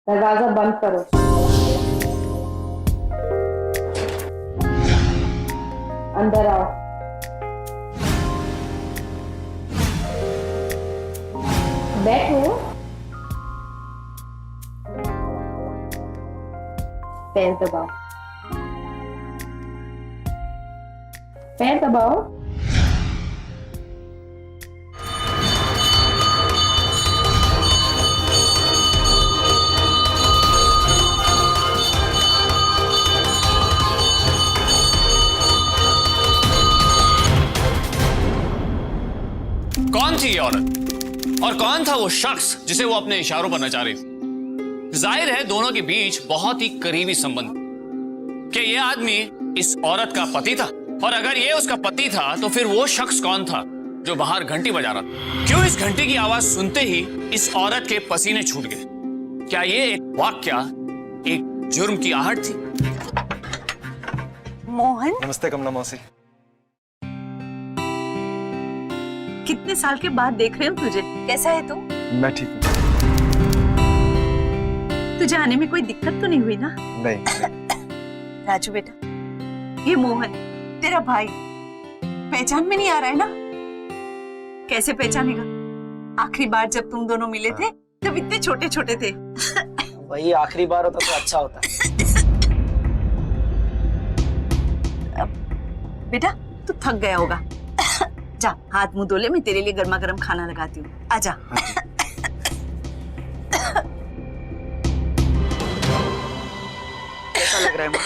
दरवाजा बंद करो। अंदर आओ। बैठो। पैर दबाओ। पैर दबाओ। कौन थी ये औरत और कौन था वो शख्स जिसे वो अपने इशारों पर नचा रही थी? जाहिर है दोनों के बीच बहुत ही करीबी संबंध। क्या ये आदमी इस औरत का पति था? और अगर ये उसका पति था तो फिर वो शख्स कौन था जो बाहर घंटी बजा रहा था? क्यों इस घंटी की आवाज सुनते ही इस औरत के पसीने छूट गए? क्या ये एक वाकया, एक जुर्म की आहट थी? मोहन, नमस्ते कमला मौसी। कितने साल के बाद देख रहे हो तुझे। कैसा है तू? मैं ठीक हूँ। तुझे आने में कोई दिक्कत तो नहीं हुई ना? नहीं। राजू बेटा, ये मोहन तेरा भाई पहचान में नहीं आ रहा है ना? कैसे पहचानेगा? आखिरी बार जब तुम दोनों मिले थे तब इतने छोटे छोटे थे। वही आखिरी बार होता तो अच्छा होता। बेटा तू थक गया होगा, जा हाथ मुंह धो ले, मैं तेरे लिए गर्मा गर्म खाना लगाती हूँ। आजा। कैसा लग रहा है माँ?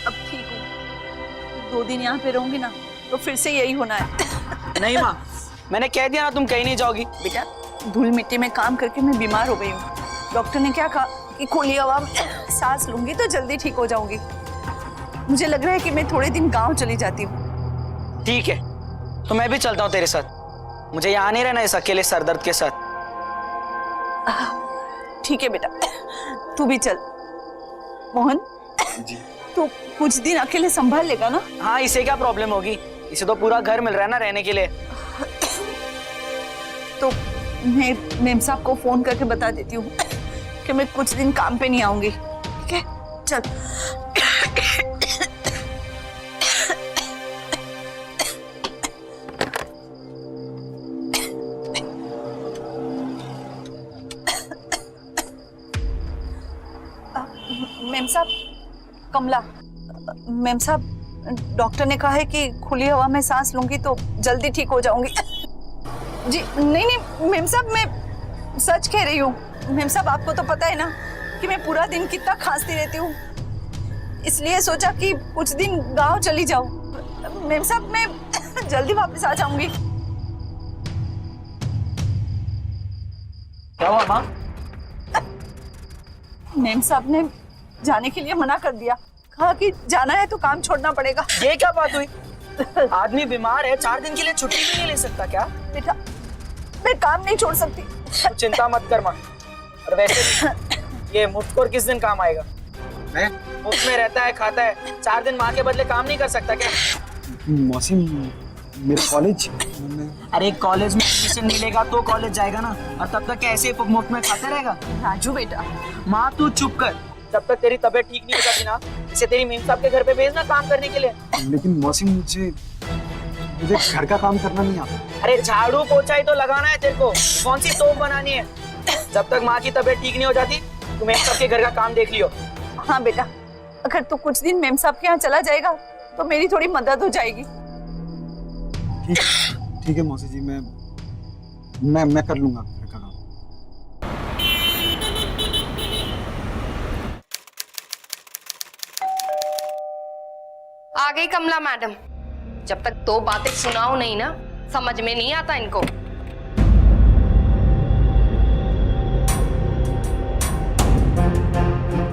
अब ठीक हूँ। 2 दिन यहाँ पे रहूंगी ना तो फिर से यही होना है। नहीं माँ, मैंने कह दिया ना तुम कहीं नहीं जाओगी। बेटा धूल मिट्टी में काम करके मैं बीमार हो गई हूँ। डॉक्टर ने क्या कहा कि खुली हवा में सांस लूंगी तो जल्दी ठीक हो जाऊंगी। मुझे लग रहा है कि मैं थोड़े दिन गांव चली जाती हूँ। ठीक है, तो मैं भी चलता हूँ तेरे साथ। मुझे यहाँ नहीं रहना इस अकेले सरदर्द के साथ। ठीक है बेटा, तू भी चल। मोहन जी। तू कुछ दिन अकेले संभाल लेगा ना? हाँ, इसे क्या प्रॉब्लम होगी? इसे तो पूरा घर मिल रहा है ना रहने के लिए। तो मैं मेम साहब को फोन करके बता देती हूँ कि मैं कुछ दिन काम पे नहीं आऊंगी। ठीक है, चल। मेम साहब, कमला, मेम साहब डॉक्टर ने कहा है कि खुली हवा में सांस लूंगी तो जल्दी ठीक हो जाऊंगी। जी नहीं नहीं मेम साहब, मैं सच कह रही हूँ। मेम साहब आपको तो पता है ना कि मैं पूरा दिन कितना खांसती रहती हूँ, इसलिए सोचा कि कुछ दिन गांव चली जाऊँ। मेम साहब मैं जल्दी वापस आ जाऊंगी। क्या हुआ माँ? मेम साहब ने जाने के लिए मना कर दिया, कहा कि जाना है तो काम छोड़ना पड़ेगा। ये क्या बात हुई? आदमी बीमार है, 4 दिन के लिए छुट्टी भी नहीं ले सकता क्या? बेटा मैं काम नहीं छोड़ सकती। तू चिंता मत कर माँ। और वैसे भी ये मुफ्तखोर किस दिन काम आएगा? मैं मुफ्त में रहता है, खाता है, 4 दिन माँ के बदले काम नहीं कर सकता क्या? मौसी, मेरा कॉलेज। अरे कॉलेज में एडमिशन नहीं लेगा तो कॉलेज जाएगा ना, और तब तक कैसे मुफ्त में खाता रहेगा? राजू बेटा, माँ तू चुप कर। जब तक तेरी तबीयत ठीक नहीं हो जाती ना, इसे तेरी मेम साहब के घर पे भेजना काम करने के लिए। लेकिन मौसी, मुझे घर का काम करना नहीं आता। अरे झाड़ू पोछा ही तो लगाना है तेरे को, कौन सी तोप बनानी है? जब तक माँ की तबीयत ठीक नहीं हो जाती तू मेम साहब के घर का काम देख लियो। हाँ बेटा, अगर तू कुछ दिन मेम साहब के यहाँ चला जाएगा तो मेरी थोड़ी मदद हो जाएगी। ठीक है मौसी जी, मैं कर लूंगा घर का काम। आ गई कमला मैडम। जब तक 2 बातें सुनाओ नहीं ना, समझ में नहीं आता इनको।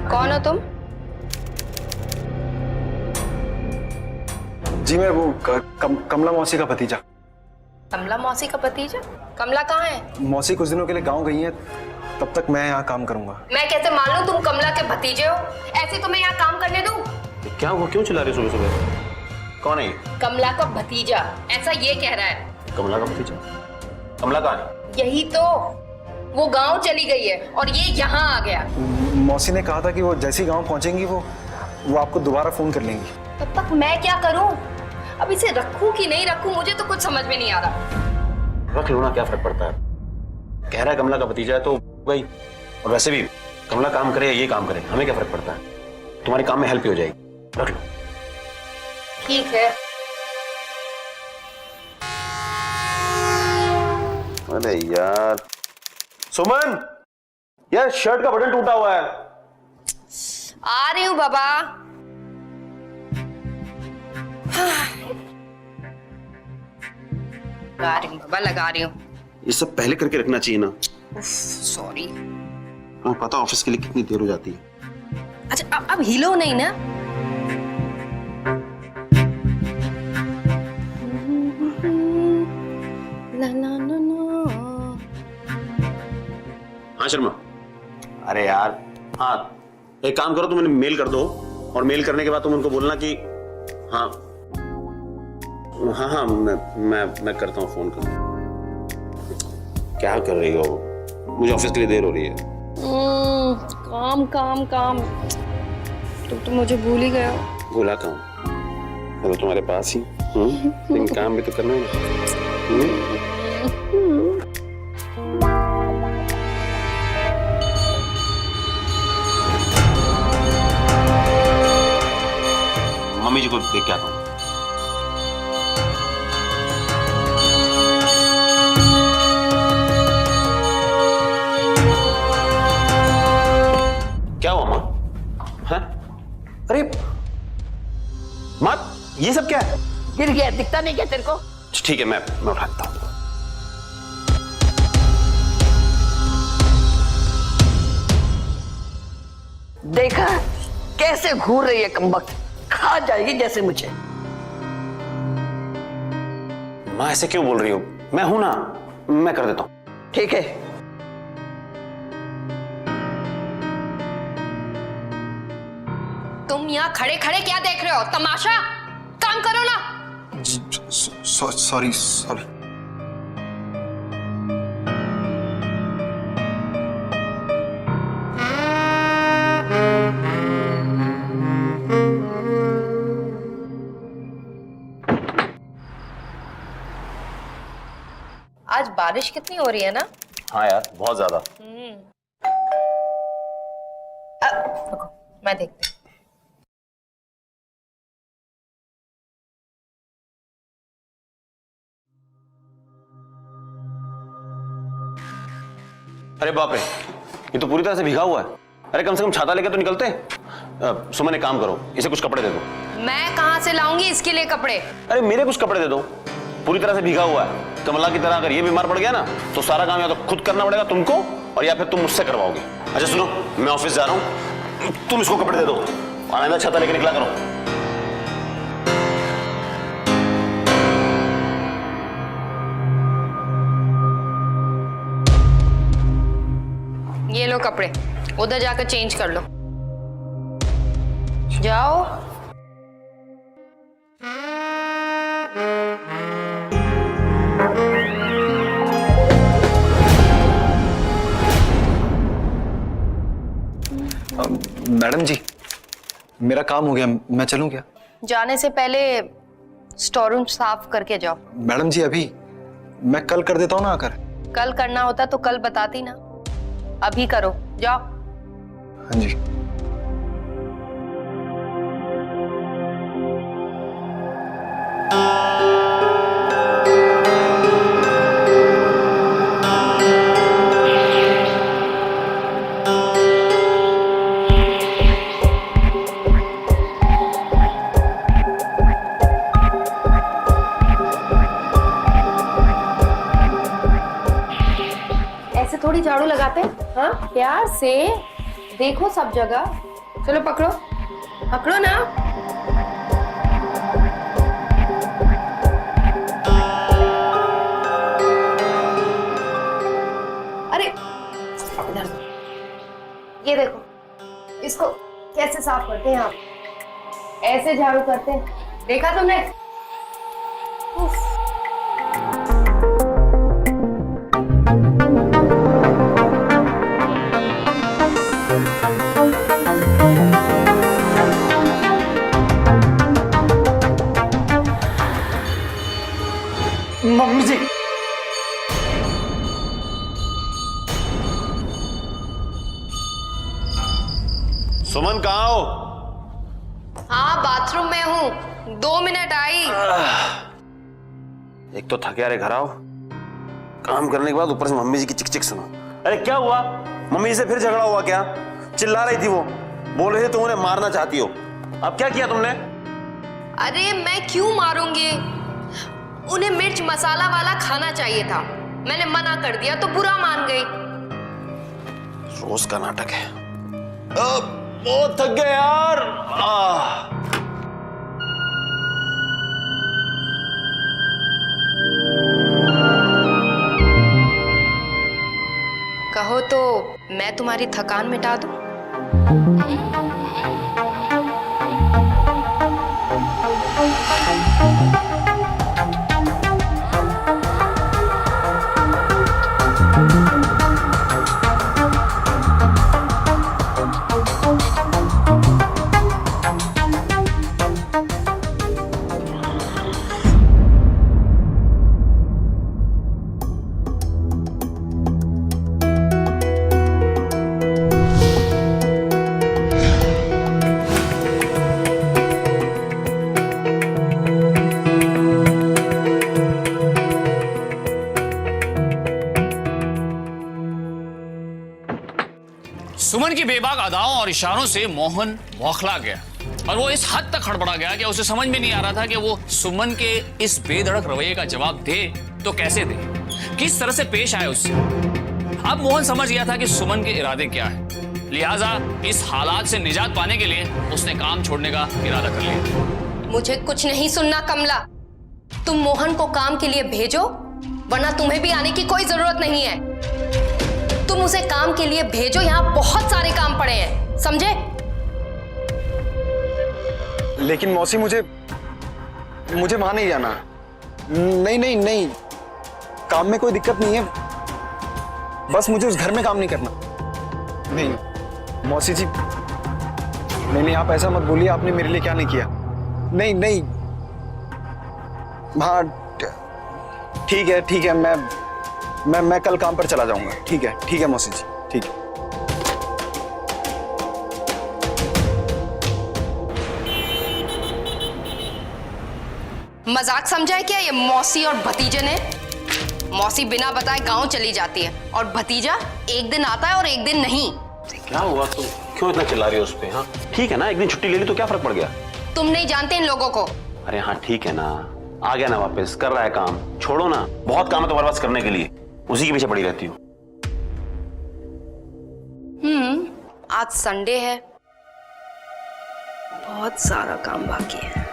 कौन हो तुम? जी मैं वो कमला मौसी का भतीजा। कमला मौसी का भतीजा? कमला कहाँ है? मौसी कुछ दिनों के लिए गांव गई हैं, तब तक मैं यहाँ काम करूंगा। मैं कैसे मान लूं तुम कमला के भतीजे हो? ऐसे तो मैं यहाँ काम करने दूं? क्या हुआ, क्यों चिल्ला रही सुबह सुबह? कौन है ये? कमला का भतीजा, ऐसा ये कह रहा है। कमला का भतीजा? कमला कहाँ है? यही तो। वो गांव चली गई है और ये यहाँ आ गया। मौसी ने कहा था कि वो जैसी गांव पहुंचेंगी वो आपको दोबारा फोन कर लेंगी। तब तक मैं क्या करूं? अब इसे रखूं कि नहीं रखूं, मुझे तो कुछ समझ में नहीं आ रहा। रख लो ना, क्या फर्क पड़ता है। कह रहा है कमला का भतीजा है तो गई। और वैसे भी कमला काम करे या ये काम करे, हमें क्या फर्क पड़ता है। तुम्हारे काम में हेल्प हो जाएगी, रख लो। ठीक है। अरे यार सुमन, यार शर्ट का बटन टूटा हुआ है। आ रही हूँ बाबा। लगा रही हूँ बाबा, लगा रही हूँ। ये सब पहले करके रखना चाहिए ना। सॉरी। तुम्हें पता ऑफिस के लिए कितनी देर हो जाती है। अच्छा अब हिलो नहीं ना। हाँ शर्मा, अरे यार हाँ, एक काम करो, तुम उन्हें मेल कर दो और मेल करने के बाद तुम उनको बोलना कि हाँ हाँ हाँ मैं करता हूँ फोन कर। क्या कर रही हो? मुझे ऑफिस के लिए देर हो रही है। काम काम काम, तुम तो मुझे भूल ही गए हो। भूला कहूँ, मैं तो तुम्हारे पास ही। लेकिन काम भी तो करना है ना। मम्मी जी को देख के आता हूँ। क्या हुआ माँ? हैं? अरे माँ, ये सब क्या है? गिर गया, दिखता नहीं क्या तेरे को? ठीक है, मैं उठाता हूँ। देखा कैसे घूर रही है कमबख्त, खा जाएगी जैसे मुझे। माँ ऐसे क्यों बोल रही हो? मैं हूं ना, मैं कर देता हूँ। ठीक है, तुम यहाँ खड़े खड़े क्या देख रहे हो? तमाशा, काम करो ना। Sorry sorry. आज बारिश कितनी हो रही है ना? हाँ यार, बहुत ज्यादा। रुको, मैं देखती हूँ। अरे बाप रे, ये तो पूरी तरह से भीगा हुआ है। अरे कम से कम छाता लेकर तो निकलते। सुमन एक काम करो, इसे कुछ कपड़े दे दो। मैं कहाँ से लाऊंगी इसके लिए कपड़े? अरे मेरे कुछ कपड़े दे दो, पूरी तरह से भीगा हुआ है। कमला की तरह अगर ये बीमार पड़ गया ना तो सारा काम या तो खुद करना पड़ेगा तुमको, और या फिर तुम मुझसे करवाओगे। अच्छा सुनो, मैं ऑफिस जा रहा हूँ, तुम इसको कपड़े दे दो और आइंदा छाता लेकर निकला करो। ये लो कपड़े, उधर जाकर चेंज कर लो। जाओ। मैडम जी, मेरा काम हो गया, मैं चलूं क्या? जाने से पहले स्टोर रूम साफ करके जाओ। मैडम जी अभी, मैं कल कर देता हूँ ना आकर। कल करना होता तो कल बताती ना, अभी करो, जाओ। हाँ जी। ऐसे थोड़ी झाड़ू लगाते हैं, हाँ? प्यार से देखो सब जगह। चलो पकड़ो, पकड़ो ना। अरे इधर, ये देखो, इसको कैसे साफ करते हैं आप? ऐसे झाड़ू करते हैं, देखा तुमने? उफ। सुमन कहाँ हो? हाँ बाथरूम में हूँ, 2 मिनट आई। एक तो थके रहे, घर आओ, काम करने के बाद ऊपर से मम्मी जी की चिक चिक सुनो। अरे क्या हुआ? मम्मी जी से फिर झगड़ा हुआ क्या? चिल्ला रही थी वो, बोल रही थी तुम उन्हें मारना चाहती हो। अब क्या किया तुमने? अरे मैं क्यों मारूंगी, उन्हें मिर्च मसाला वाला खाना चाहिए था, मैंने मना कर दिया तो बुरा मान गई। रोज का नाटक है। बहुत थक गए यार। कहो तो मैं तुम्हारी थकान मिटा दूं? सुमन की बेबाक अदाओं और इशारों से मोहन बौखला गया और वो इस हद तक हड़बड़ा गया कि उसे समझ में नहीं आ रहा था कि वो सुमन के इस बेधड़क रवैये का जवाब दे तो कैसे दे, किस तरह से पेश आए उससे। अब मोहन समझ गया था कि सुमन के इरादे क्या है, लिहाजा इस हालात से निजात पाने के लिए उसने काम छोड़ने का इरादा कर लिया। मुझे कुछ नहीं सुनना कमला, तुम मोहन को काम के लिए भेजो, वरना तुम्हें भी आने की कोई जरूरत नहीं है। तुम उसे काम के लिए भेजो, यहाँ बहुत सारे काम पड़े हैं, समझे? लेकिन मौसी मुझे वहां नहीं जाना। नहीं नहीं नहीं, काम में कोई दिक्कत नहीं है, बस मुझे उस घर में काम नहीं करना। नहीं मौसी जी, नहीं आप ऐसा मत बोलिए, आपने मेरे लिए क्या नहीं किया। नहीं नहीं, हाँ ठीक है, मैं कल काम पर चला जाऊंगा। ठीक है मौसी जी, ठीक है। मजाक समझा है क्या ये मौसी और भतीजे ने? मौसी बिना बताए गांव चली जाती है और भतीजा एक दिन आता है और एक दिन नहीं। क्या हुआ? तुम क्यों इतना चिल्ला रही हो उस पे? हाँ ठीक है ना, एक दिन छुट्टी ले ली तो क्या फर्क पड़ गया? तुम नहीं जानते इन लोगों को। अरे हाँ ठीक है ना, आ गया ना वापस, कर रहा है काम, छोड़ो ना, बहुत काम है तुम्हारे पास करने के लिए, उसी के पीछे पड़ी रहती हो। आज संडे है, बहुत सारा काम बाकी है।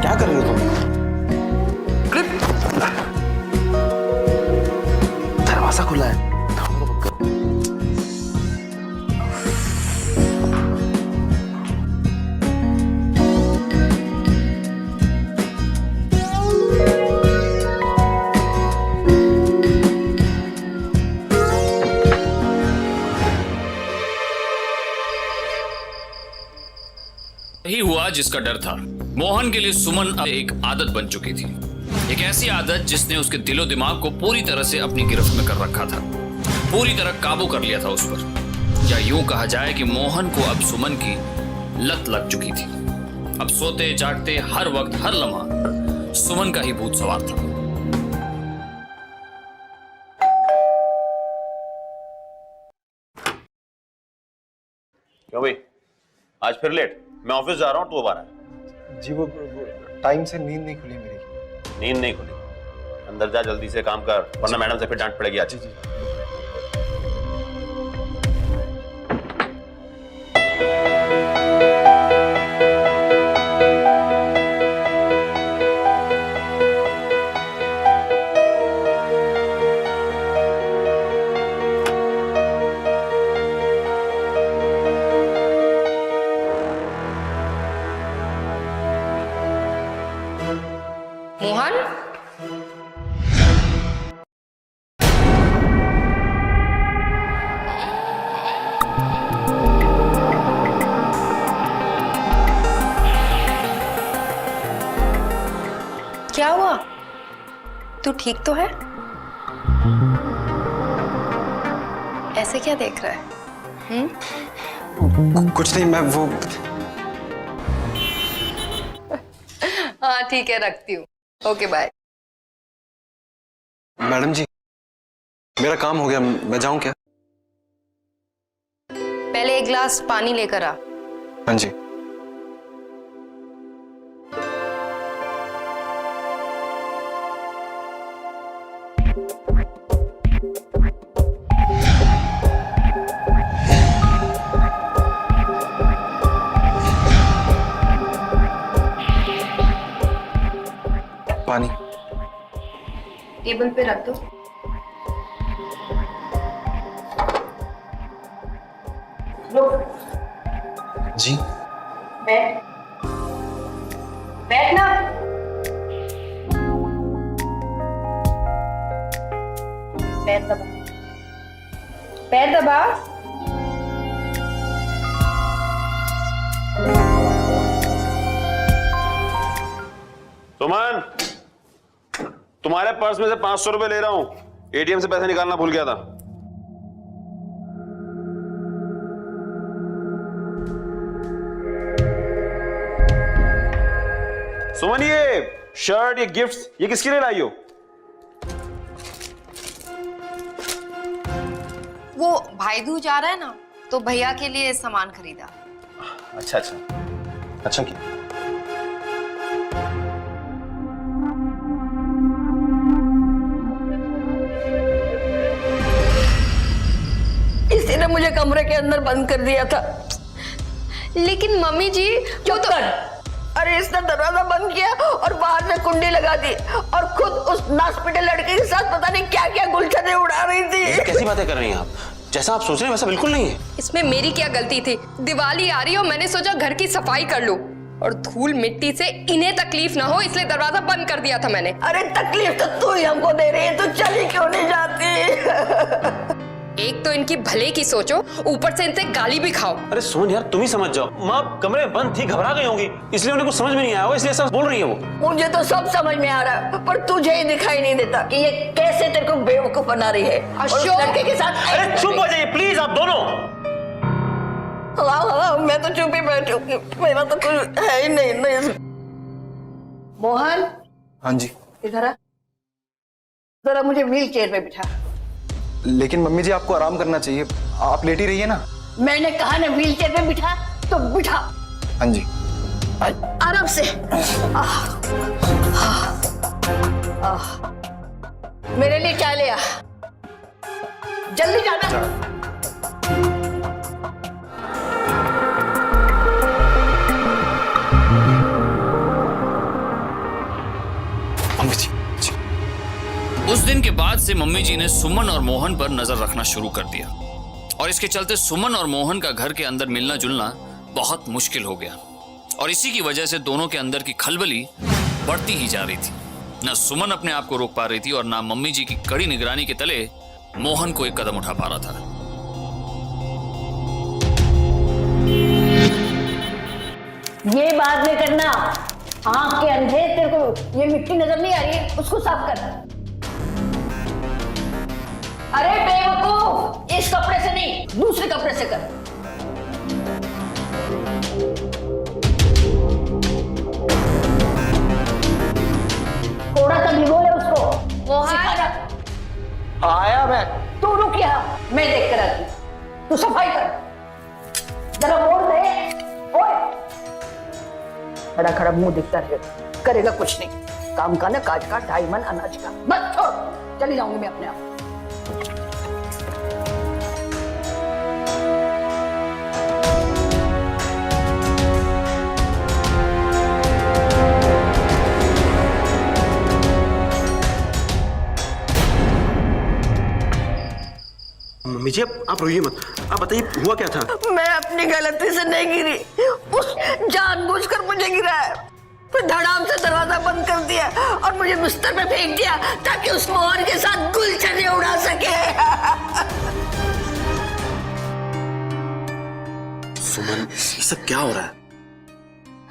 क्या कर रही हो तुम? दरवाजा खुला है। यही हुआ जिसका डर था। मोहन के लिए सुमन अब एक आदत बन चुकी थी, एक ऐसी आदत जिसने उसके दिलो दिमाग को पूरी तरह से अपनी गिरफ्त में कर रखा था, पूरी तरह काबू कर लिया था उस पर। या यूं कहा जाए कि मोहन को अब सुमन की लत लग चुकी थी। अब सोते जागते हर वक्त हर लम्हा सुमन का ही भूत सवार था। क्यों भाई, आज फिर लेट? मैं ऑफिस जा रहा हूँ, तू अब आ रहा है। जी वो टाइम से नींद नहीं खुली मेरी। नींद नहीं खुली? अंदर जा, जल्दी से काम कर, वरना मैडम से फिर डांट पड़ेगी आज। जी मोहन, क्या हुआ? तू ठीक तो है? ऐसे क्या देख रहा है? कुछ नहीं, मैं वो हाँ ठीक है, रखती हूँ। Okay bye. मैडम जी, मेरा काम हो गया, मैं जाऊं क्या? पहले एक गिलास पानी लेकर आ। हाँ जी। पानी टेबल पे रख दो। जी। बैठ बैठ ना। पैर दबा, पैर दबा। सुमन, तुम्हारे पर्स में से 500 रुपए ले रहा हूं। एटीएम से पैसे निकालना भूल गया था। सुमन, ये शर्ट, ये गिफ्ट्स, ये किसके लिए लाई हो? वो भाई दूज आ रहा है ना, तो भैया के लिए सामान खरीदा। अच्छा अच्छा अच्छा क्या? इसी ने मुझे कमरे के अंदर बंद कर दिया था। लेकिन मम्मी जी चुप कर। अरे इसने दरवाजा बंद किया और बाहर से कुंडी लगा दी और खुद उस नास्पिटे लड़के के साथ पता नहीं क्या क्या गुलछने उड़ा रही थी। कैसी बातें कर रही हैं आप? जैसा आप सोच रहे हैं वैसा बिल्कुल नहीं है। इसमें मेरी क्या गलती थी? दिवाली आ रही है और मैंने सोचा घर की सफाई कर लूं, और धूल मिट्टी से इन्हें तकलीफ ना हो इसलिए दरवाजा बंद कर दिया था मैंने। अरे तकलीफ तो तू ही हमको दे रही है, तू चली क्यों नहीं जाती? एक तो इनकी भले की सोचो, ऊपर से इनसे गाली भी खाओ। अरे सोन यार, तुम ही समझ जाओ। माँ कमरे में बंद थी, घबरा गई होंगी, इसलिए उन्हें कुछ समझ में नहीं आया होगा, इसलिए ऐसा बोल रही है वो। मुझे तो सब समझ में आ रहा है, पर तुझे ही दिखाई नहीं देता कि ये कैसे तेरे को बेवकूफ बना रही है। और उस लड़के के साथ अरे चुप हो जाइए प्लीज आप दोनों। हाँ, मैं तो चुप ही बैठी, मेरा तो कुछ है ही नहीं। मोहन। हाँ जी। इधर आ, जरा मुझे व्हील चेयर पे बिठा। लेकिन मम्मी जी, आपको आराम करना चाहिए, आप लेटी रहिए ना। मैंने कहा ना व्हील चेयर पे बिठा, तो बिठा। हाँ जी। आराम से। मेरे लिए चाय ले आ, जल्दी जाना। मम्मी जी। उस दिन के बाद से मम्मी जी ने सुमन और मोहन पर नजर रखना शुरू कर दिया, और इसके चलते सुमन और मोहन का घर के अंदर मिलना जुलना बहुत मुश्किल हो गया। और इसी की वजह से दोनों के अंदर की खलबली बढ़ती ही जा रही थी। न सुमन अपने आप को रोक पा रही थी और ना मम्मी जी की कड़ी निगरानी के तले मोहन को एक कदम उठा पा रहा था। ये बाद में करना। आंख के अंधे, तेरे को ये मिट्टी नजर नहीं आ रही है, उसको साफ कर। अरे बेवकूफ, इस कपड़े से नहीं, दूसरे कपड़े से कर। थोड़ा सा भिगो ले उसको। आया मैं। तू रुक यहाँ, मैं देख कर आती हूँ। तू सफाई कर, जरा मोड़ दे। ओए, खड़ा खड़ा मुंह दिखता रहेगा, करेगा कुछ नहीं। काम का ना काज का, ढाई मन अनाज का। बस छोड़, चली जाऊंगी मैं अपने आप। मम्मी जी आप रोइए मत, आप बताइए हुआ क्या था? मैं अपनी गलती से नहीं गिरी, उस जानबूझकर मुझे गिरा है। फिर धड़ाम से दरवाजा बंद कर दिया और मुझे बिस्तर पे फेंक दिया ताकि उस मोहन के साथ गुलछने उड़ा सके। सुमन, ये सब क्या हो रहा है?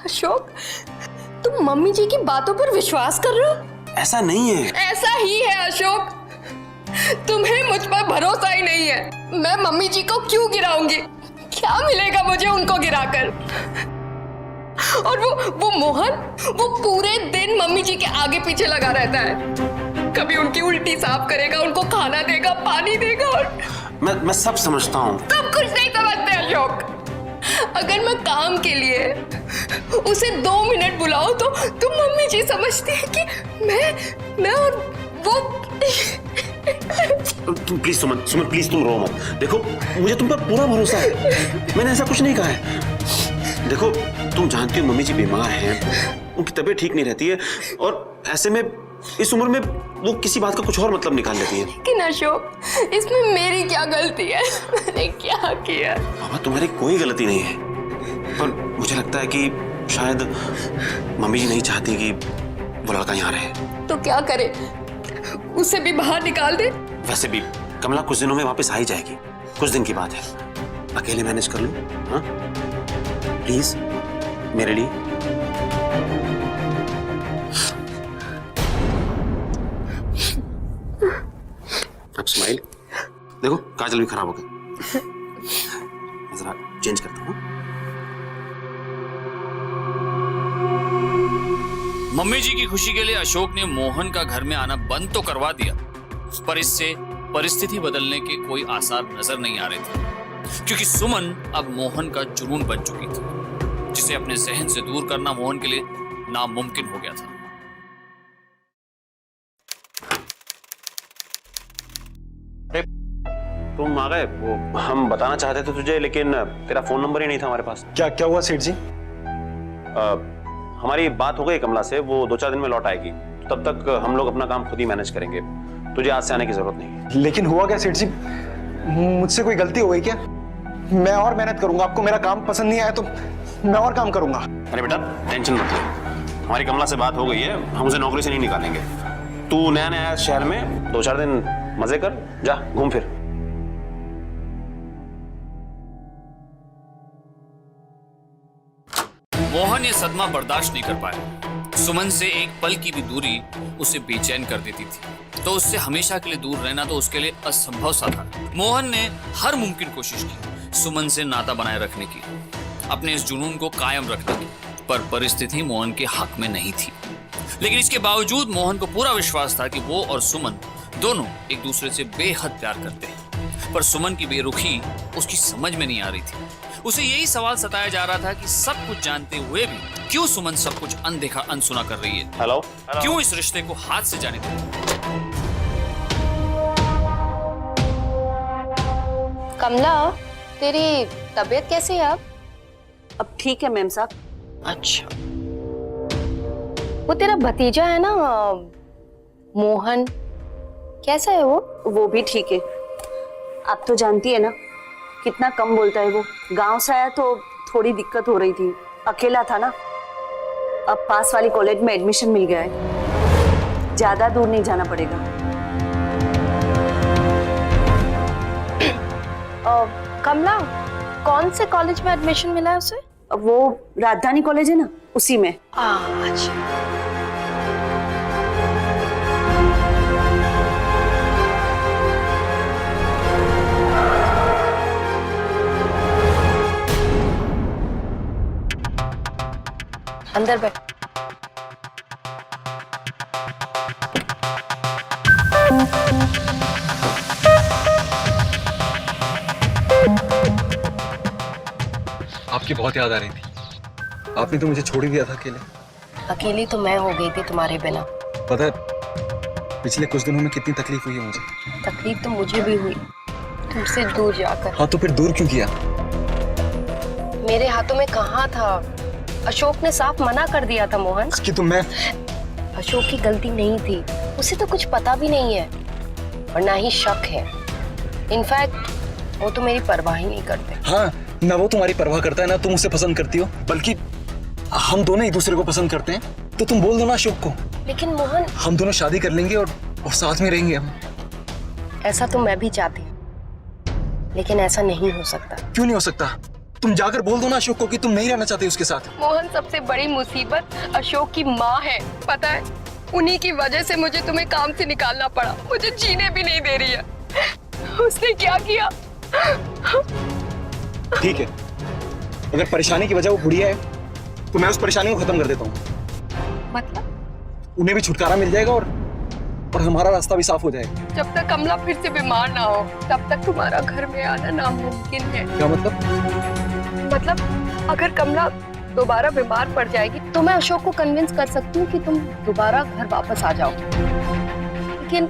अशोक, तुम मम्मी जी की बातों पर विश्वास कर रहे हो? ऐसा नहीं है। ऐसा ही है अशोक। तुम्हें मुझ पर भरोसा ही नहीं है। मैं मम्मी जी को क्यों गिराऊंगी? क्या मिलेगा मुझे उनको गिराकर? और वो मोहन, वो पूरे दिन मम्मी जी के आगे पीछे लगा रहता है। कभी उनकी उल्टी साफ करेगा, उनको खाना देगा, पानी देगा। और मैं सब समझता हूँ। सब कुछ नहीं समझते अशोक। अगर मैं काम के लिए उसे 2 मिनट बुलाऊं तो तुम मम्मी जी समझती है कि मैं और वो। तुम प्लीज सुमन प्लीज तुम रो मत। देखो मुझे तुम पर पूरा भरोसा है, मैंने ऐसा कुछ नहीं कहा है। देखो तुम जानती हो मम्मी जी बीमार हैं, उनकी तबीयत ठीक नहीं रहती है, और ऐसे में इस उम्र में वो किसी बात का कुछ और मतलब निकाल लेती है। लेकिन अशोक, इसमें मेरी क्या गलती है? मैंने क्या किया? बाबा तुम्हारी कोई गलती नहीं है, पर मुझे लगता है कि शायद मम्मी जी नहीं चाहती कि वो लड़का यहाँ रहे। तो क्या करे? उसे भी बाहर निकाल दे? वैसे भी कमला कुछ दिनों में वापस आ ही जाएगी, कुछ दिन की बात है। अकेले मैनेज कर लूं? हाँ प्लीज मेरे लिए। अब स्माइल। देखो काजल भी खराब हो गई, जरा चेंज करता हूँ। मम्मी जी की खुशी के लिए अशोक ने मोहन का घर में आना बंद तो करवा दिया, पर इससे परिस्थिति बदलने के कोई आसार नजर नहीं आ रहे थे, क्योंकि सुमन अब मोहन का जुनून बन चुकी थी, जिसे अपने जहन से दूर करना मोहन के लिए नामुमकिन हो गया था। तुम आ गए? वो हम बताना चाहते थे तुझे, लेकिन तेरा फोन नंबर ही नहीं था हमारे पास। क्या हुआ सेठ जी? हमारी बात हो गई कमला से, वो 2-4 दिन में लौट आएगी, तो तब तक हम लोग अपना काम खुद ही मैनेज करेंगे, तुझे आज से आने की जरूरत नहीं है। लेकिन हुआ क्या सेठ जी? मुझसे कोई गलती हो गई क्या? मैं और मेहनत करूंगा, आपको मेरा काम पसंद नहीं आया तो मैं और काम करूंगा। अरे बेटा टेंशन मत ले, हमारी कमला से बात हो गई है, हम उसे नौकरी से नहीं निकालेंगे। तू नया नया शहर में 2-4 दिन मजे कर, जा घूम फिर। मोहन ये सदमा बर्दाश्त नहीं कर पाया। सुमन से एक पल की भी दूरी उसे बेचैन कर देती थी, तो उससे हमेशा के लिए दूर रहना तो उसके लिए असंभव सा था। मोहन ने हर मुमकिन कोशिश की सुमन से नाता बनाए रखने की, अपने इस जुनून को कायम रखने की, पर परिस्थिति मोहन के हक में नहीं थी। लेकिन इसके बावजूद मोहन को पूरा विश्वास था कि वो और सुमन दोनों एक दूसरे से बेहद प्यार करते हैं, पर सुमन की बेरुखी उसकी समझ में नहीं आ रही थी। उसे यही सवाल सताया जा रहा था कि सब कुछ जानते हुए भी क्यों सुमन सब कुछ अनदेखा अनसुना कर रही है। हेलो, क्यों इस रिश्ते को हाथ से जाने दे? कमला, तेरी तबीयत कैसी है अब ठीक है मैम साहब। अच्छा, वो तेरा भतीजा है ना मोहन, कैसा है वो भी ठीक है। आप तो जानती है ना कितना कम बोलता है वो। गांव से आया तो थोड़ी दिक्कत हो रही थी, अकेला था ना। अब पास वाली कॉलेज में एडमिशन मिल गया है, ज्यादा दूर नहीं जाना पड़ेगा। कमला, कौन से कॉलेज में एडमिशन मिला है उसे? वो राजधानी कॉलेज है ना, उसी में। अच्छा। अंदर बैठ। आपकी बहुत याद आ रही थी, आपने तो मुझे छोड़ ही दिया था अकेले। अकेली तो मैं हो गई थी तुम्हारे बिना। पता है पिछले कुछ दिनों में कितनी तकलीफ हुई है मुझे। तकलीफ तो मुझे भी हुई तुमसे दूर जाकर। हाँ तो फिर दूर क्यों किया? मेरे हाथों में कहाँ था, अशोक ने साफ मना कर दिया था मोहन। कि तुम मैं अशोक की गलती नहीं थी, उसे तो कुछ पता भी नहीं है और ना ही शक है। इनफैक्ट वो तो मेरी परवाह ही नहीं करते। हाँ, ना वो तुम्हारी परवाह करता है ना तुम उसे पसंद करती हो, बल्कि हम दोनों एक दूसरे को पसंद करते हैं। तो तुम बोल दो ना अशोक को। लेकिन मोहन, हम दोनों शादी कर लेंगे और साथ में रहेंगे हम। ऐसा तो मैं भी चाहती हूँ, लेकिन ऐसा नहीं हो सकता। क्यों नहीं हो सकता? तुम जाकर बोल दो ना अशोक को कि तुम नहीं रहना चाहते उसके साथ। मोहन, सबसे बड़ी मुसीबत अशोक की माँ है, पता है? उन्हीं की वजह से मुझे तुम्हें काम से निकालना पड़ा। मुझे जीने भी नहीं दे रही है। उसने क्या किया? ठीक है, अगर परेशानी की वजह वो बुढ़िया है तो मैं उस परेशानी को खत्म कर देता हूँ। मतलब? उन्हें भी छुटकारा मिल जाएगा और हमारा रास्ता भी साफ हो जाएगा। जब तक कमला फिर से बीमार ना हो तब तक तुम्हारा घर में आना नामुमकिन है। क्या मतलब? मतलब अगर कमला दोबारा बीमार पड़ जाएगी तो मैं अशोक को कन्विंस कर सकती हूँ कि तुम दोबारा घर वापस आ जाओ, लेकिन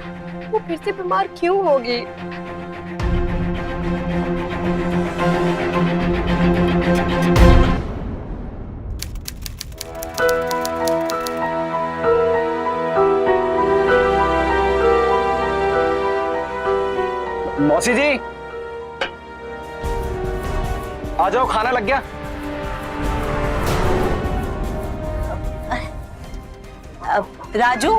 वो फिर से बीमार क्यों होगी? मौसी जी, आ जाओ, खाना लग गया। राजू,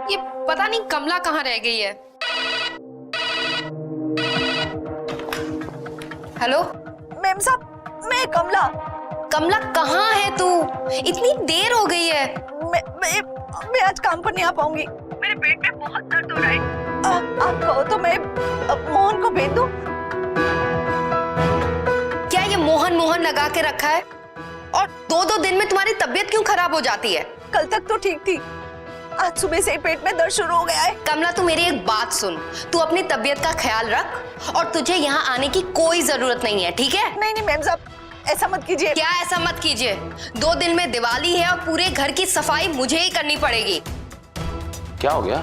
ये पता नहीं कमला कहाँ रह गई है। हेलो मैम साहब, मैं कमला। कमला कहाँ है तू? इतनी देर हो गई है। मैं आज काम पर नहीं आ पाऊंगी। मेरे पेट में बहुत दर्द हो रहा है। आप कहो तो मैं मोहन को भेज दूं? क्या ये मोहन मोहन लगा के रखा है? और दो दिन में तुम्हारी तबीयत क्यों खराब हो जाती है? कल तक तो ठीक थी, आज सुबह से ही पेट में दर्द शुरू हो गया है। कमला तू मेरी एक बात सुन, तू अपनी तबीयत का ख्याल रख और तुझे यहाँ आने की कोई जरूरत नहीं है, ठीक है? नहीं मैम साहब, ऐसा मत कीजिए। क्या ऐसा मत कीजिए? 2 दिन में दिवाली है और पूरे घर की सफाई मुझे ही करनी पड़ेगी। क्या हो गया?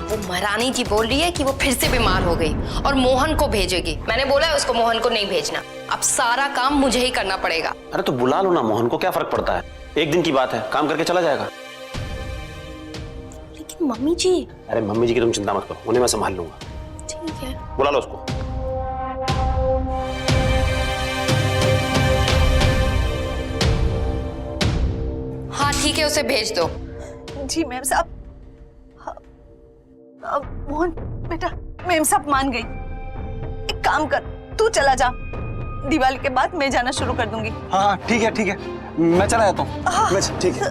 वो महारानी जी बोल रही है कि वो फिर से बीमार हो गई और मोहन को भेजेगी। मैंने बोला है उसको मोहन को नहीं भेजना, अब सारा काम मुझे ही करना पड़ेगा। अरे तो बुला लो ना मोहन को, क्या फर्क पड़ता है? एक दिन की बात है, काम करके चला जाएगा। लेकिन मम्मी जी। अरे मम्मी जी की तुम चिंता मत करो, उन्हें मैं संभाल लूंगा। ठीक है, बुला लो उसको। हाँ ठीक है, उसे भेज दो। जी मैम साहब। मोहन बेटा, मैम साहब मान गई। एक काम कर, तू चला जा, दिवाली के बाद मैं जाना शुरू कर दूंगी। हाँ ठीक है, ठीक है, मैं चला जाता हूँ। ठीक है।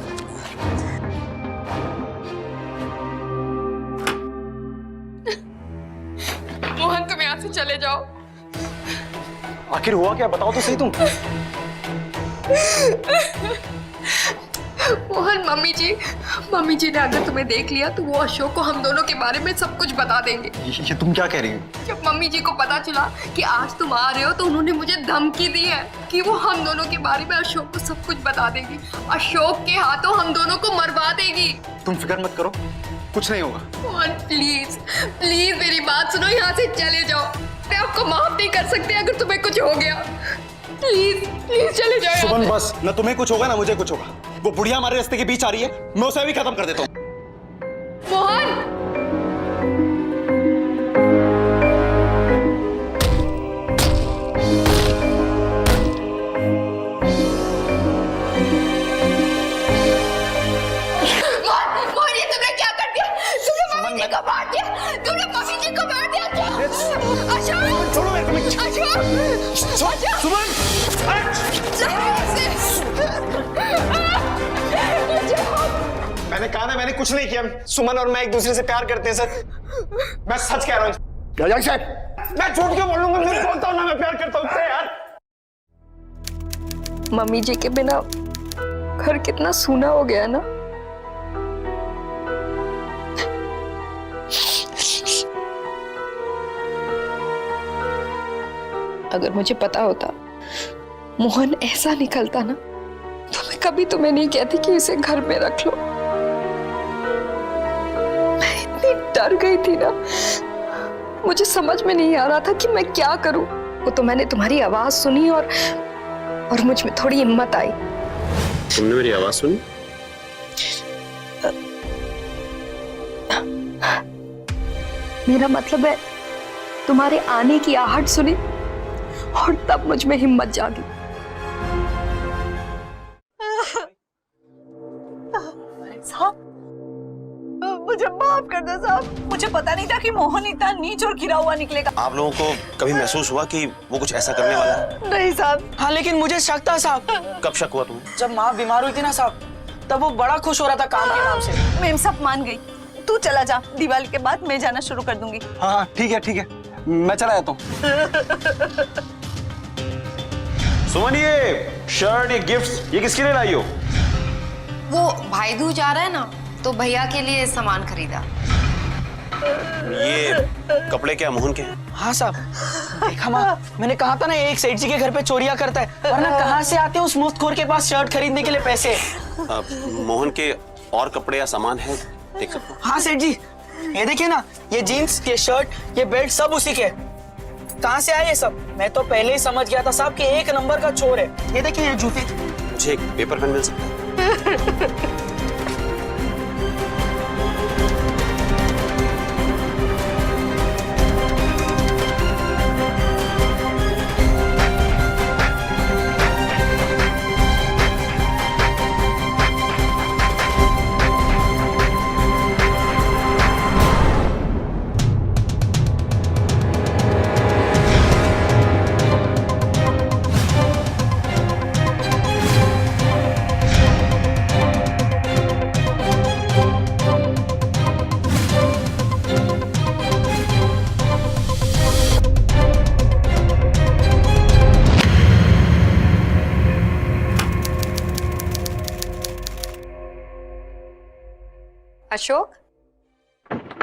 मोहन तुम यहाँ से चले जाओ। आखिर हुआ क्या, बताओ तो सही तुम। मोहन, मम्मी जी ने अगर तुम्हें देख लिया तो वो अशोक को हम दोनों के बारे में सब कुछ बता देंगे। ये तुम क्या कह रही हो? जब मम्मी जी को पता चला कि आज तुम आ रहे हो तो उन्होंने मुझे धमकी दी है कि वो हम दोनों के बारे में अशोक को सब कुछ बता देगी। अशोक के हाथों हम दोनों को मरवा देगी। तुम फिक्र मत करो, कुछ नहीं होगा। मोहन प्लीज प्लीज मेरी बात सुनो, यहाँ से चले जाओ। मैं आपको माफ नहीं कर सकती अगर तुम्हें कुछ हो गया। प्लीज प्लीज चले जाओ। सुमन बस, ना तुम्हें कुछ होगा ना मुझे कुछ होगा। वो बुढ़िया हमारे रास्ते के बीच आ रही है, मैं उसे भी खत्म कर देता हूँ। मोहन को मार दिया, तुमने मम्मी जी को मार दिया क्या? अशोक! छोड़ो मेरे को। अशोक! सुमन! मैंने कहा ना, मैंने कुछ नहीं किया। सुमन और मैं एक दूसरे से प्यार करते हैं सर, मैं सच कह रहा हूँ। मैं झूठ क्यों बोलूंगा? मैं बोलता हूँ ना मैं प्यार करता हूँ यार। मम्मी जी के बिना घर कितना सूना हो गया ना। अगर मुझे पता होता मोहन ऐसा निकलता ना तो मैं कभी तुम्हें नहीं कहती कि इसे घर में रख लो। मैं इतनी डर गई थी ना, मुझे समझ में नहीं आ रहा था कि मैं क्या करूं। वो तो मैंने तुम्हारी आवाज सुनी और मुझ में थोड़ी हिम्मत आई। तुमने मेरी आवाज सुनी? मेरा मतलब है तुम्हारे आने की आहट सुनी और तब मुझ में हिम्मत जागी। साहब, मुझे माफ कर दो साहब, मुझे पता नहीं था कि मोहन इतना नीच और गिरा हुआ निकलेगा। आप लोगों को कभी महसूस हुआ कि वो कुछ ऐसा करने वाला है? नहीं साहब। हाँ लेकिन मुझे शक था साहब। कब शक हुआ तुम्हें? जब माँ बीमार हुई थी ना साहब, तब वो बड़ा खुश हो रहा था काम के नाम से। मेम साहब मान गई, तू चला जा, दिवाली के बाद मैं जाना शुरू कर दूंगी। हाँ ठीक है, मैं चला जाता हूँ। सुमन, ये शर्ट, ये गिफ्ट, ये किसके लिए लाई हो? वो भाई दूज आ रहा है ना, तो भैया के लिए सामान खरीदा। ये कपड़े क्या मोहन के हैं? हाँ साहब, देखा माँ, मैंने कहा था ना एक सेठ जी के घर पे चोरियां करता है, वरना कहाँ से आते हैं उस मुफ्तखोर के पास शर्ट खरीदने के लिए पैसे। मोहन के और कपड़े या सामान है, देख सकते हो? हाँ सेठ जी, ये देखिए ना, ये जीन्स, ये शर्ट, ये बेल्ट सब उसी के। कहाँ से आए ये सब? मैं तो पहले ही समझ गया था साहब कि एक नंबर का चोर है। ये देखिए ये जूते। मुझे एक पेपर पेन मिल सकता है? अशोक,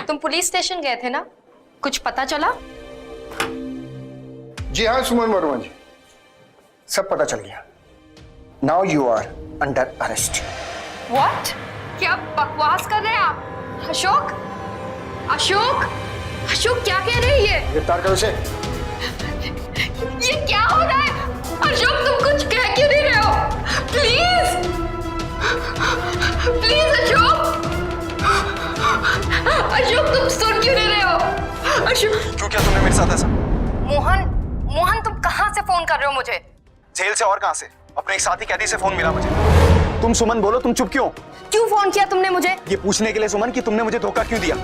तुम पुलिस स्टेशन गए थे ना, कुछ पता चला? जी हाँ सुमन वर्मा जी, सब पता चल गया। Now you are under arrest. What? क्या बकवास कर रहे हैं आप? अशोक, अशोक, अशोक क्या कह रही है? गिरफ्तार करो उसे। ये क्या हो रहा है? अशोक तुम कुछ कह क्यों नहीं रहे हो? प्लीज, प्लीज अशोक, अशोक तुम सुन क्यों नहीं रहे हो? अशोक, क्यों, क्या तुमने मेरे साथ ऐसा? मोहन, मोहन तुम कहाँ से फोन कर रहे हो मुझे? जेल से और कहां से? अपने एक साथी कैदी से फोन मिला मुझे। तुम सुमन बोलो, तुम चुप क्यों? क्यों फोन किया तुमने मुझे? ये पूछने के लिए सुमन कि तुमने मुझे धोखा क्यों दिया।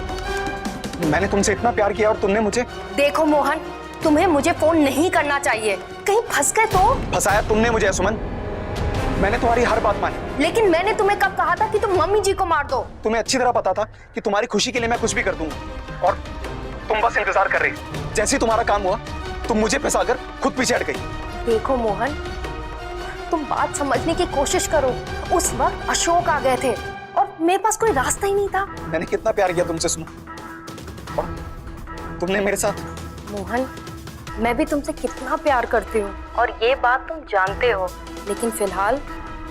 मैंने तुमसे इतना प्यार किया और तुमने मुझे। देखो मोहन, तुम्हें मुझे फोन नहीं करना चाहिए, कहीं फंस गए तो। फंसाया तुमने मुझे सुमन, मैंने तुम्हारी हर बात मानी। लेकिन मैंने तुम्हें कब कहा था कि तुम मम्मी जी को मार दो? तुम्हें अच्छी तरह पता था कि तुम्हारी खुशी के लिए मैं कुछ भी कर दूंगा और तुम बस इंतजार कर रही। जैसे ही तुम्हारा काम हुआ तुम मुझे फंसाकर खुद पीछे हट गई। देखो मोहन, तुम बात समझने की कोशिश करो। उस वक्त अशोक आ गए थे और मेरे पास कोई रास्ता ही नहीं था। मैंने कितना प्यार किया तुमसे सुनो, और तुमने मेरे साथ। मोहन, मैं भी तुमसे कितना प्यार करती हूँ और ये बात तुम जानते हो, लेकिन फिलहाल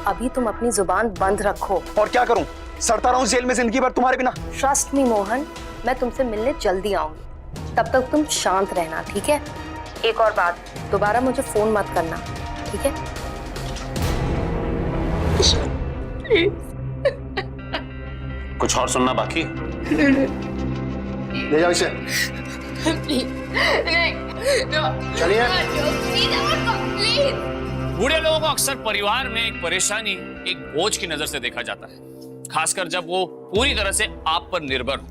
अभी तुम अपनी जुबान बंद रखो। और क्या करूं, सड़ता रहूं जेल में जिंदगी भर तुम्हारे बिना? ट्रस्ट मी मोहन, मैं तुमसे मिलने जल्दी आऊंगी, तब तक तुम शांत रहना, ठीक है? एक और बात, दोबारा मुझे फोन मत करना, ठीक है? कुछ और सुनना बाकी? ले जाओ इसे। चलिए। बूढ़े लोगों को अक्सर परिवार में एक परेशानी, एक बोझ की नजर से देखा जाता है, खासकर जब वो पूरी तरह से आप पर निर्भर हो।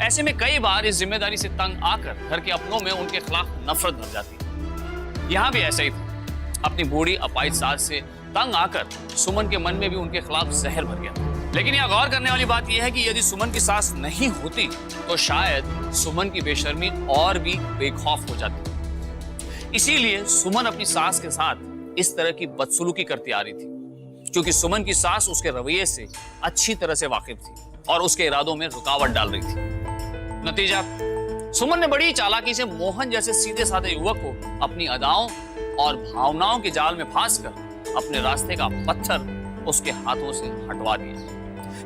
ऐसे में कई बार इस जिम्मेदारी से तंग आकर घर के अपनों में उनके खिलाफ नफरत भर जाती है। यहां भी ऐसा ही था। अपनी बूढ़ी अपाहिज सास से तंग आकर सुमन के मन में भी उनके खिलाफ जहर भर गया। लेकिन यह गौर करने वाली बात यह है कि यदि सुमन की सास नहीं होती तो शायद सुमन की बेशर्मी और भी बेखौफ हो जाती। इसीलिए सुमन अपनी सास के साथ इस तरह की बदसलूकी करती आ रही थी, क्योंकि सुमन की सास उसके रवैये से अच्छी तरह से वाकिफ थी और उसके इरादों में रुकावट डाल रही थी। नतीजा, सुमन ने बड़ी चालाकी से मोहन जैसे सीधे साधे युवक को अपनी अदाओं और भावनाओं के जाल में फांसकर अपने रास्ते का पत्थर उसके हाथों से हटवा दिया।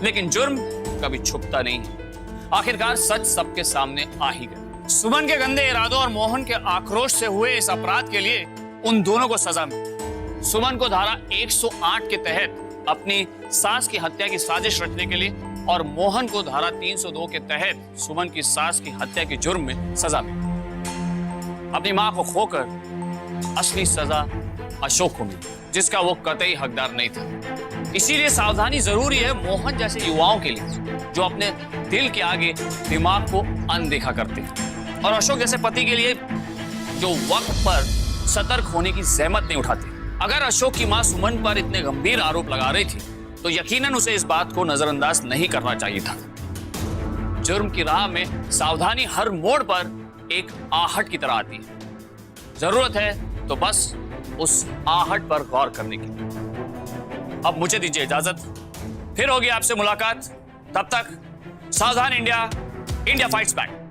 लेकिन जुर्म कभी छुपता नहीं है। आखिरकार सच सबके सामने आ ही गया। सुमन के गंदे इरादों और मोहन के आक्रोश से हुए इस अपराध के लिए उन दोनों को सजा मिली। सुमन को धारा 108 के तहत अपनी सास की हत्या की साजिश रचने के लिए और मोहन को धारा 302 के तहत सुमन की सास की हत्या के जुर्म में सजा मिली। अपनी मां को खोकर असली सजा अशोक को मिली, जिसका वो कतई हकदार नहीं था। इसीलिए सावधानी जरूरी है मोहन जैसे युवाओं के लिए जो अपने दिल के आगे दिमाग को अनदेखा करते हैं, और अशोक जैसे पति के लिए जो वक्त पर सतर्क होने की जहमत नहीं उठाते। अगर अशोक की मां सुमन पर इतने गंभीर आरोप लगा रही थी तो यकीनन उसे इस बात को नजरअंदाज नहीं करना चाहिए था। जुर्म की राह में सावधानी हर मोड़ पर एक आहट की तरह आती है। जरूरत है तो बस उस आहट पर गौर करने की। अब मुझे दीजिए इजाजत, फिर होगी आपसे मुलाकात। तब तक सावधान इंडिया, इंडिया फाइट्स बैक।